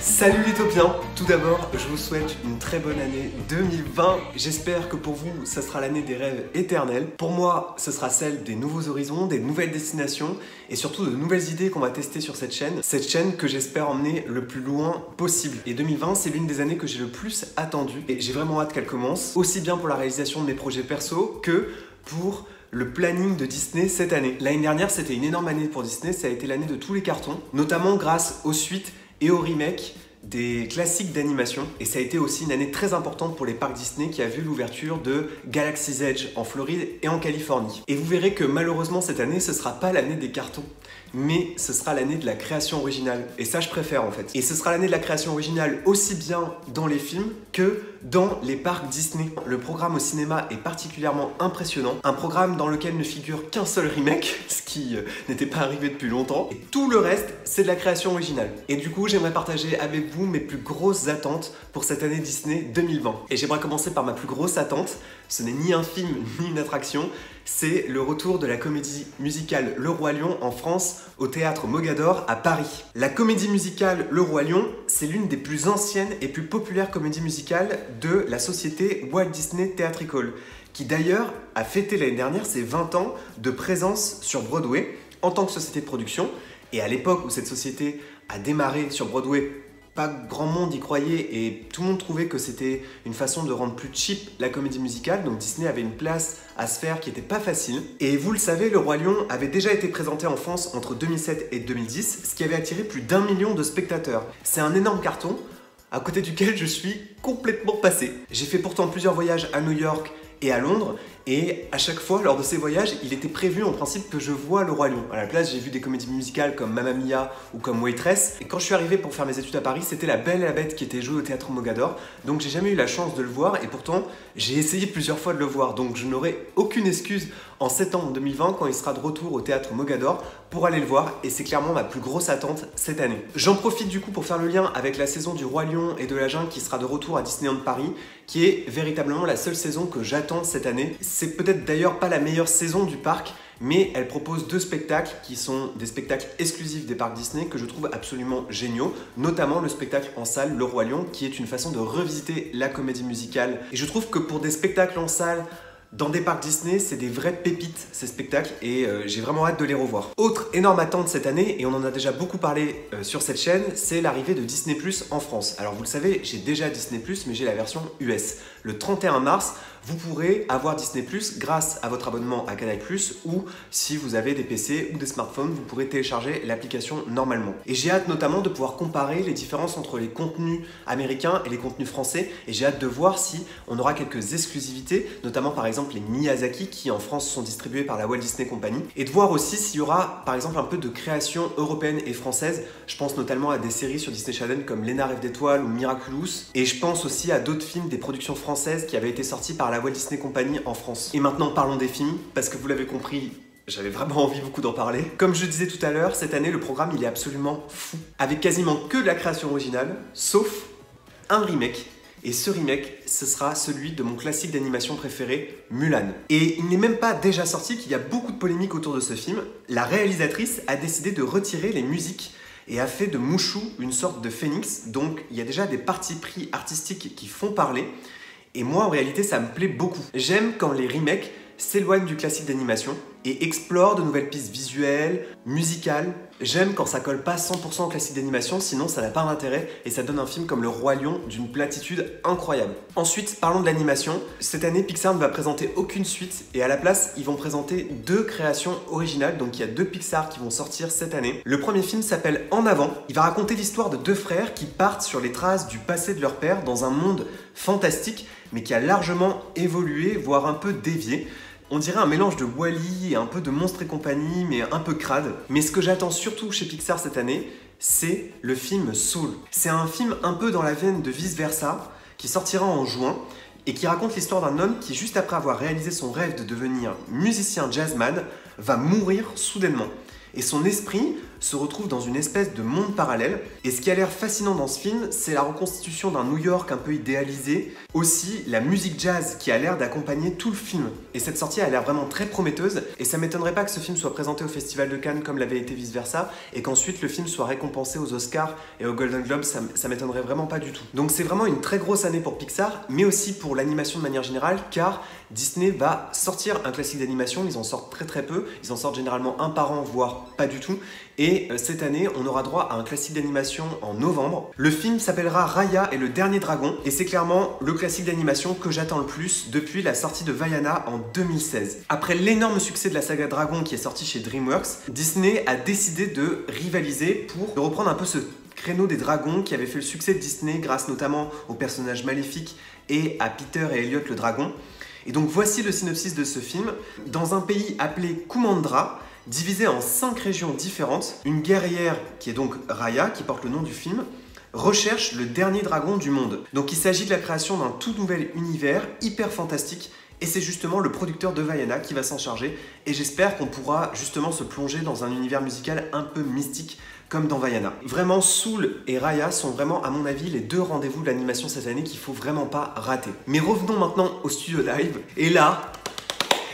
Salut les Utopiens! Tout d'abord, je vous souhaite une très bonne année 2020. J'espère que pour vous, ça sera l'année des rêves éternels. Pour moi, ce sera celle des nouveaux horizons, des nouvelles destinations et surtout de nouvelles idées qu'on va tester sur cette chaîne. Cette chaîne que j'espère emmener le plus loin possible. Et 2020, c'est l'une des années que j'ai le plus attendu et j'ai vraiment hâte qu'elle commence, aussi bien pour la réalisation de mes projets perso que pour le planning de Disney cette année. L'année dernière, c'était une énorme année pour Disney, ça a été l'année de tous les cartons, notamment grâce aux suites et au remake des classiques d'animation. Et ça a été aussi une année très importante pour les parcs Disney qui a vu l'ouverture de Galaxy's Edge en Floride et en Californie. Et vous verrez que malheureusement cette année, ce sera pas l'année des cartons, mais ce sera l'année de la création originale. Et ça, je préfère en fait. Et ce sera l'année de la création originale aussi bien dans les films que dans les parcs Disney. Le programme au cinéma est particulièrement impressionnant. Un programme dans lequel ne figure qu'un seul remake, ce qui n'était pas arrivé depuis longtemps. Et tout le reste, c'est de la création originale. Et du coup, j'aimerais partager avec vous mes plus grosses attentes pour cette année Disney 2020. Et j'aimerais commencer par ma plus grosse attente. Ce n'est ni un film, ni une attraction. C'est le retour de la comédie musicale Le Roi Lion en France au théâtre Mogador à Paris. La comédie musicale Le Roi Lion, c'est l'une des plus anciennes et plus populaires comédies musicales de la société Walt Disney Theatrical, qui d'ailleurs a fêté l'année dernière ses 20 ans de présence sur Broadway en tant que société de production. Et à l'époque où cette société a démarré sur Broadway, pas grand monde y croyait et tout le monde trouvait que c'était une façon de rendre plus cheap la comédie musicale, donc Disney avait une place à se faire qui n'était pas facile. Et vous le savez, Le Roi Lion avait déjà été présenté en France entre 2007 et 2010, ce qui avait attiré plus d'1 million de spectateurs. C'est un énorme carton, à côté duquel je suis complètement passé. J'ai fait pourtant plusieurs voyages à New York et à Londres, et à chaque fois, lors de ces voyages, il était prévu en principe que je voie Le Roi Lion. À la place, j'ai vu des comédies musicales comme Mamma Mia ou comme Waitress, et quand je suis arrivé pour faire mes études à Paris, c'était La Belle et la Bête qui était jouée au théâtre Mogador, donc j'ai jamais eu la chance de le voir, et pourtant, j'ai essayé plusieurs fois de le voir, donc je n'aurai aucune excuse en septembre 2020 quand il sera de retour au théâtre Mogador pour aller le voir, et c'est clairement ma plus grosse attente cette année. J'en profite du coup pour faire le lien avec la saison du Roi Lion et de la Jungle qui sera de retour à Disneyland Paris, qui est véritablement la seule saison que j'attends cette année. C'est peut-être d'ailleurs pas la meilleure saison du parc, mais elle propose 2 spectacles qui sont des spectacles exclusifs des parcs Disney que je trouve absolument géniaux, notamment le spectacle en salle Le Roi Lion qui est une façon de revisiter la comédie musicale. Et je trouve que pour des spectacles en salle dans des parcs Disney, c'est des vraies pépites ces spectacles et j'ai vraiment hâte de les revoir. Autre énorme attente cette année, et on en a déjà beaucoup parlé sur cette chaîne, c'est l'arrivée de Disney+ en France. Alors vous le savez, j'ai déjà Disney+, mais j'ai la version US. Le 31 mars, vous pourrez avoir Disney+ grâce à votre abonnement à Canal+, ou si vous avez des PC ou des smartphones, vous pourrez télécharger l'application normalement. Et j'ai hâte notamment de pouvoir comparer les différences entre les contenus américains et les contenus français, et j'ai hâte de voir si on aura quelques exclusivités, notamment par exemple les Miyazaki qui en France sont distribués par la Walt Disney Company, et de voir aussi s'il y aura par exemple un peu de création européenne et française. Je pense notamment à des séries sur Disney Channel comme Léna rêve d'étoiles ou Miraculous, et je pense aussi à d'autres films des productions françaises qui avaient été sortis par la Walt Disney Company en France. Et maintenant parlons des films, parce que vous l'avez compris, j'avais vraiment envie beaucoup d'en parler. Comme je disais tout à l'heure, cette année le programme il est absolument fou, avec quasiment que de la création originale, sauf un remake. Et ce remake, ce sera celui de mon classique d'animation préféré, Mulan. Et il n'est même pas déjà sorti qu'il y a beaucoup de polémiques autour de ce film. La réalisatrice a décidé de retirer les musiques et a fait de Mushu une sorte de phénix. Donc il y a déjà des partis pris artistiques qui font parler. Et moi, en réalité, ça me plaît beaucoup. J'aime quand les remakes s'éloignent du classique d'animation et explorent de nouvelles pistes visuelles, musicales. J'aime quand ça colle pas 100% au classique d'animation, sinon ça n'a pas d'intérêt et ça donne un film comme Le Roi Lion d'une platitude incroyable. Ensuite, parlons de l'animation. Cette année, Pixar ne va présenter aucune suite et à la place, ils vont présenter 2 créations originales. Donc il y a 2 Pixar qui vont sortir cette année. Le premier film s'appelle En Avant. Il va raconter l'histoire de 2 frères qui partent sur les traces du passé de leur père dans un monde fantastique, mais qui a largement évolué, voire un peu dévié. On dirait un mélange de Wall-E et un peu de Monstres et compagnie, mais un peu crade. Mais ce que j'attends surtout chez Pixar cette année, c'est le film Soul. C'est un film un peu dans la veine de Vice Versa, qui sortira en juin, et qui raconte l'histoire d'un homme qui, juste après avoir réalisé son rêve de devenir musicien jazzman, va mourir soudainement. et son esprit se retrouve dans une espèce de monde parallèle. Et ce qui a l'air fascinant dans ce film, c'est la reconstitution d'un New York un peu idéalisé, aussi la musique jazz qui a l'air d'accompagner tout le film. Et cette sortie a l'air vraiment très prometteuse, et ça m'étonnerait pas que ce film soit présenté au Festival de Cannes comme l'avait été vice versa, et qu'ensuite le film soit récompensé aux Oscars et aux Golden Globes, ça m'étonnerait vraiment pas du tout. Donc c'est vraiment une très grosse année pour Pixar, mais aussi pour l'animation de manière générale, car Disney va sortir un classique d'animation, ils en sortent très peu, ils en sortent généralement un par an, voire pas du tout. Et cette année, on aura droit à un classique d'animation en novembre. Le film s'appellera Raya et le dernier dragon, et c'est clairement le classique d'animation que j'attends le plus depuis la sortie de Vaiana en 2016. Après l'énorme succès de la saga Dragon qui est sortie chez DreamWorks, Disney a décidé de rivaliser pour reprendre un peu ce créneau des dragons qui avait fait le succès de Disney grâce notamment aux personnages maléfiques et à Peter et Elliot le dragon. Et donc voici le synopsis de ce film. Dans un pays appelé Kumandra, divisé en 5 régions différentes, une guerrière, qui est donc Raya, qui porte le nom du film, recherche le dernier dragon du monde. Donc il s'agit de la création d'un tout nouvel univers hyper fantastique, et c'est justement le producteur de Vaiana qui va s'en charger, et j'espère qu'on pourra justement se plonger dans un univers musical un peu mystique, comme dans Vaiana. Vraiment, Soul et Raya sont vraiment, à mon avis, les 2 rendez-vous de l'animation cette année qu'il faut vraiment pas rater. Mais revenons maintenant au studio live, et là,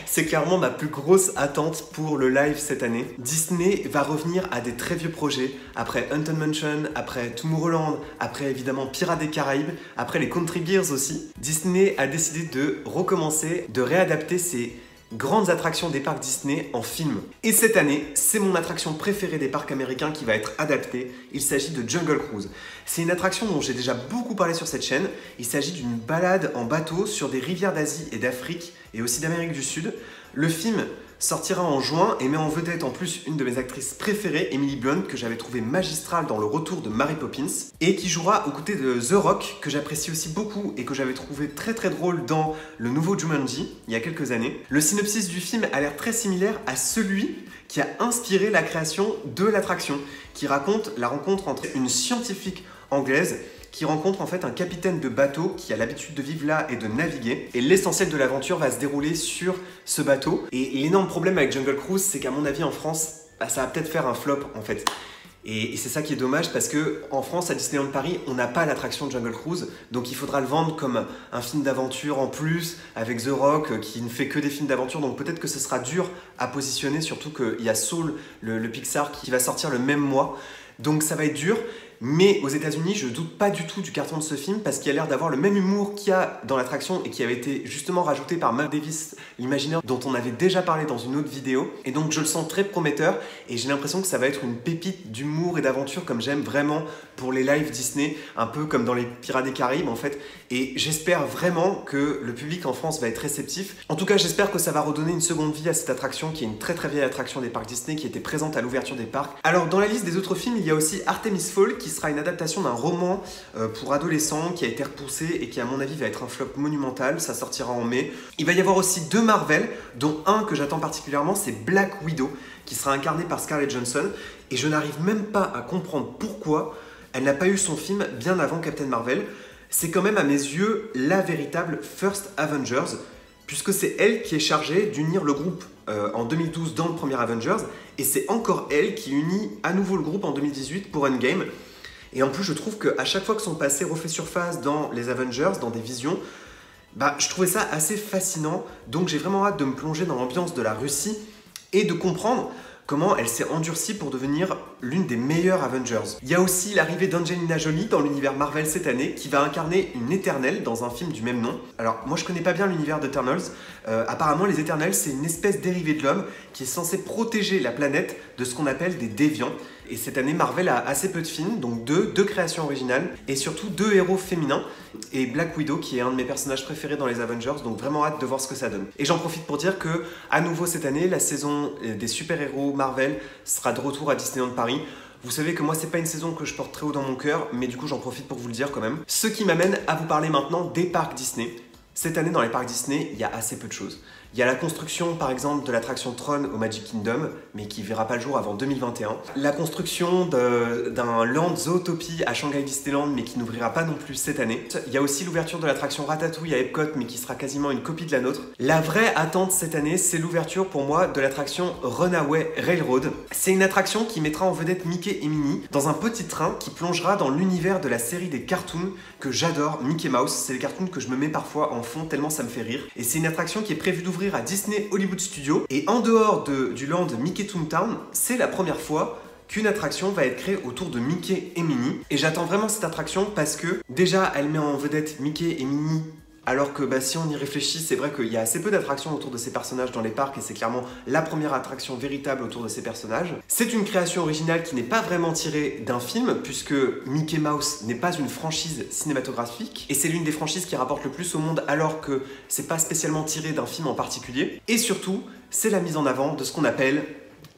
c'est clairement ma plus grosse attente pour le live cette année. Disney va revenir à des très vieux projets, après Haunted Mansion, après Tomorrowland, après évidemment Pirates des Caraïbes, après les Country Bears aussi. Disney a décidé de recommencer, de réadapter ses grandes attractions des parcs Disney en film. Et cette année, c'est mon attraction préférée des parcs américains qui va être adaptée. Il s'agit de Jungle Cruise. C'est une attraction dont j'ai déjà beaucoup parlé sur cette chaîne. Il s'agit d'une balade en bateau sur des rivières d'Asie et d'Afrique et aussi d'Amérique du Sud. Le film sortira en juin et met en vedette en plus une de mes actrices préférées, Emily Blunt, que j'avais trouvée magistrale dans Le Retour de Mary Poppins, et qui jouera aux côtés de The Rock, que j'apprécie aussi beaucoup et que j'avais trouvé très drôle dans le nouveau Jumanji, il y a quelques années. Le synopsis du film a l'air très similaire à celui qui a inspiré la création de l'attraction, qui raconte la rencontre entre une scientifique anglaise qui rencontre en fait un capitaine de bateau qui a l'habitude de vivre là et de naviguer. Et l'essentiel de l'aventure va se dérouler sur ce bateau. Et l'énorme problème avec Jungle Cruise, c'est qu'à mon avis en France, ça va peut-être faire un flop en fait. Et c'est ça qui est dommage parce que en France, à Disneyland Paris, on n'a pas l'attraction de Jungle Cruise, donc il faudra le vendre comme un film d'aventure en plus, avec The Rock qui ne fait que des films d'aventure, donc peut-être que ce sera dur à positionner, surtout qu'il y a Soul, le Pixar, qui va sortir le même mois. Donc ça va être dur, mais aux États-Unis, je doute pas du tout du carton de ce film parce qu'il a l'air d'avoir le même humour qu'il y a dans l'attraction et qui avait été justement rajouté par Mark Davis, l'imaginaire dont on avait déjà parlé dans une autre vidéo. Et donc je le sens très prometteur et j'ai l'impression que ça va être une pépite d'humour et d'aventure comme j'aime vraiment pour les lives Disney, un peu comme dans les Pirates des Caraïbes en fait. Et j'espère vraiment que le public en France va être réceptif. En tout cas, j'espère que ça va redonner une seconde vie à cette attraction qui est une très vieille attraction des parcs Disney qui était présente à l'ouverture des parcs. Alors dans la liste des autres films, il y a aussi Artemis Fowl qui sera une adaptation d'un roman pour adolescents qui a été repoussé et qui à mon avis va être un flop monumental. Ça sortira en mai. Il va y avoir aussi 2 Marvel, dont un que j'attends particulièrement, c'est Black Widow, qui sera incarné par Scarlett Johansson. Et je n'arrive même pas à comprendre pourquoi elle n'a pas eu son film bien avant Captain Marvel. C'est quand même à mes yeux la véritable First Avengers, puisque c'est elle qui est chargée d'unir le groupe en 2012 dans le premier Avengers, et c'est encore elle qui unit à nouveau le groupe en 2018 pour Endgame. Et en plus, je trouve qu'à chaque fois que son passé refait surface dans les Avengers, dans des visions, je trouvais ça assez fascinant. Donc j'ai vraiment hâte de me plonger dans l'ambiance de la Russie et de comprendre comment elle s'est endurcie pour devenir l'une des meilleures Avengers. Il y a aussi l'arrivée d'Angelina Jolie dans l'univers Marvel cette année, qui va incarner une Éternelle dans un film du même nom. Alors moi je connais pas bien l'univers d'Eternals, apparemment les Éternels c'est une espèce dérivée de l'homme qui est censé protéger la planète de ce qu'on appelle des déviants. Et cette année Marvel a assez peu de films, donc deux créations originales, et surtout 2 héros féminins, et Black Widow qui est un de mes personnages préférés dans les Avengers, donc vraiment hâte de voir ce que ça donne. Et j'en profite pour dire que, à nouveau cette année, la saison des super-héros Marvel sera de retour à Disneyland Paris. Vous savez que moi c'est pas une saison que je porte très haut dans mon cœur, mais du coup j'en profite pour vous le dire quand même. Ce qui m'amène à vous parler maintenant des parcs Disney. Cette année dans les parcs Disney, il y a assez peu de choses. Il y a la construction par exemple de l'attraction Tron au Magic Kingdom, mais qui verra pas le jour avant 2021. La construction d'un Land Zootopie à Shanghai Disneyland, mais qui n'ouvrira pas non plus cette année. Il y a aussi l'ouverture de l'attraction Ratatouille à Epcot, mais qui sera quasiment une copie de la nôtre. La vraie attente cette année, c'est l'ouverture pour moi de l'attraction Runaway Railroad. C'est une attraction qui mettra en vedette Mickey et Minnie dans un petit train qui plongera dans l'univers de la série des cartoons que j'adore, Mickey Mouse. C'est les cartoons que je me mets parfois en fond tellement ça me fait rire. Et c'est une attraction qui est prévue d'ouvrir à Disney Hollywood Studios. Et en dehors du land Mickey Toontown, c'est la première fois qu'une attraction va être créée autour de Mickey et Minnie. Et j'attends vraiment cette attraction parce que déjà elle met en vedette Mickey et Minnie. Alors que si on y réfléchit, c'est vrai qu'il y a assez peu d'attractions autour de ces personnages dans les parcs et c'est clairement la première attraction véritable autour de ces personnages. C'est une création originale qui n'est pas vraiment tirée d'un film puisque Mickey Mouse n'est pas une franchise cinématographique et c'est l'une des franchises qui rapporte le plus au monde alors que c'est pas spécialement tiré d'un film en particulier. Et surtout, c'est la mise en avant de ce qu'on appelle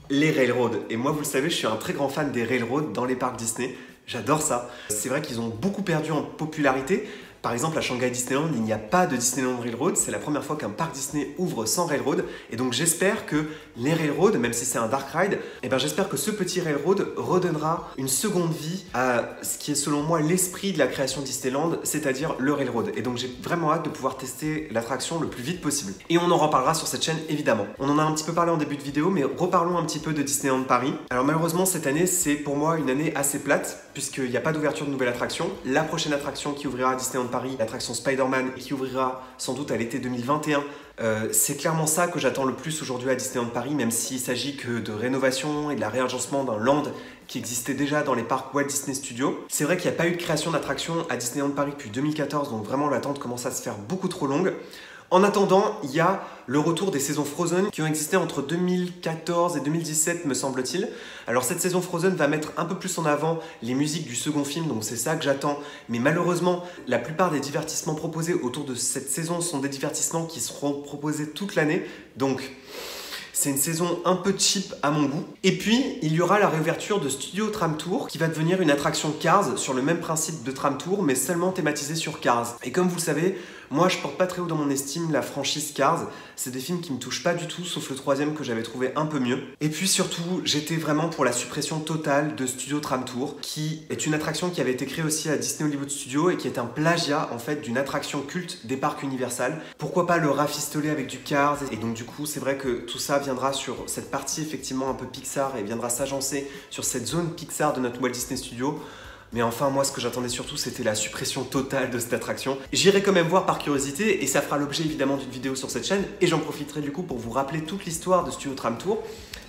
les railroads. Et moi, vous le savez, je suis un très grand fan des railroads dans les parcs Disney. J'adore ça. C'est vrai qu'ils ont beaucoup perdu en popularité. Par exemple, à Shanghai Disneyland, il n'y a pas de Disneyland Railroad. C'est la première fois qu'un parc Disney ouvre sans railroad. Et donc j'espère que les railroads, même si c'est un dark ride, j'espère que ce petit railroad redonnera une seconde vie à ce qui est selon moi l'esprit de la création Disneyland, c'est-à-dire le railroad. Et donc j'ai vraiment hâte de pouvoir tester l'attraction le plus vite possible. Et on en reparlera sur cette chaîne évidemment. On en a un petit peu parlé en début de vidéo, mais reparlons un petit peu de Disneyland Paris. Alors malheureusement cette année, c'est pour moi une année assez plate, puisqu'il n'y a pas d'ouverture de nouvelle attraction. La prochaine attraction qui ouvrira à Disneyland Paris, l'attraction Spider-Man, qui ouvrira sans doute à l'été 2021. C'est clairement ça que j'attends le plus aujourd'hui à Disneyland Paris, même s'il s'agit que de rénovation et de la réagencement d'un land qui existait déjà dans les parcs Walt Disney Studios. C'est vrai qu'il n'y a pas eu de création d'attraction à Disneyland Paris depuis 2014, donc vraiment l'attente commence à se faire beaucoup trop longue. En attendant, il y a le retour des saisons Frozen qui ont existé entre 2014 et 2017 me semble-t-il. Alors cette saison Frozen va mettre un peu plus en avant les musiques du second film, donc c'est ça que j'attends. Mais malheureusement, la plupart des divertissements proposés autour de cette saison sont des divertissements qui seront proposés toute l'année. Donc c'est une saison un peu cheap à mon goût. Et puis, il y aura la réouverture de Studio Tram Tour qui va devenir une attraction Cars sur le même principe de Tram Tour mais seulement thématisée sur Cars. Et comme vous le savez, moi je porte pas très haut dans mon estime la franchise Cars. C'est des films qui me touchent pas du tout sauf le troisième que j'avais trouvé un peu mieux. Et puis surtout, j'étais vraiment pour la suppression totale de Studio Tram Tour qui est une attraction qui avait été créée aussi à Disney Hollywood Studios et qui est un plagiat en fait d'une attraction culte des parcs Universal. Pourquoi pas le rafistoler avec du Cars? Et donc du coup, c'est vrai que tout ça viendra sur cette partie effectivement un peu Pixar et viendra s'agencer sur cette zone Pixar de notre Walt Disney Studios. Mais enfin, moi, ce que j'attendais surtout, c'était la suppression totale de cette attraction. J'irai quand même voir par curiosité et ça fera l'objet évidemment d'une vidéo sur cette chaîne. Et j'en profiterai du coup pour vous rappeler toute l'histoire de Studio Tram Tour.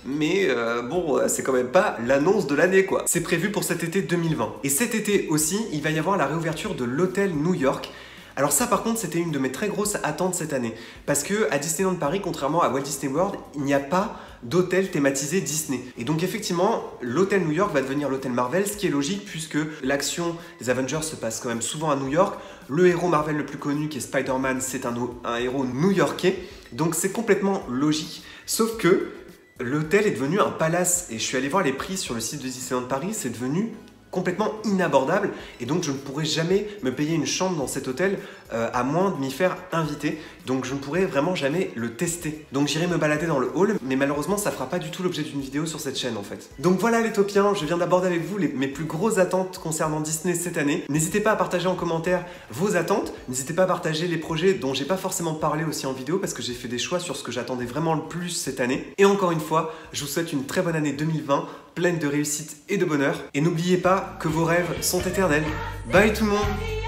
Mais bon, c'est quand même pas l'annonce de l'année quoi. C'est prévu pour cet été 2020. Et cet été aussi, il va y avoir la réouverture de l'hôtel New York. Alors ça par contre c'était une de mes très grosses attentes cette année parce que à Disneyland Paris, contrairement à Walt Disney World, il n'y a pas d'hôtel thématisé Disney. Et donc effectivement, l'hôtel New York va devenir l'hôtel Marvel, ce qui est logique puisque l'action des Avengers se passe quand même souvent à New York. Le héros Marvel le plus connu qui est Spider-Man, c'est un héros new-yorkais, donc c'est complètement logique. Sauf que l'hôtel est devenu un palace et je suis allé voir les prix sur le site de Disneyland Paris, c'est devenu complètement inabordable et donc je ne pourrai jamais me payer une chambre dans cet hôtel à moins de m'y faire inviter, donc je ne pourrai vraiment jamais le tester. Donc j'irai me balader dans le hall, mais malheureusement ça fera pas du tout l'objet d'une vidéo sur cette chaîne en fait. Donc voilà les Topiens, je viens d'aborder avec vous mes plus grosses attentes concernant Disney cette année. N'hésitez pas à partager en commentaire vos attentes, n'hésitez pas à partager les projets dont j'ai pas forcément parlé aussi en vidéo parce que j'ai fait des choix sur ce que j'attendais vraiment le plus cette année. Et encore une fois, je vous souhaite une très bonne année 2020, pleine de réussite et de bonheur. Et n'oubliez pas que vos rêves sont éternels. Bye tout le monde!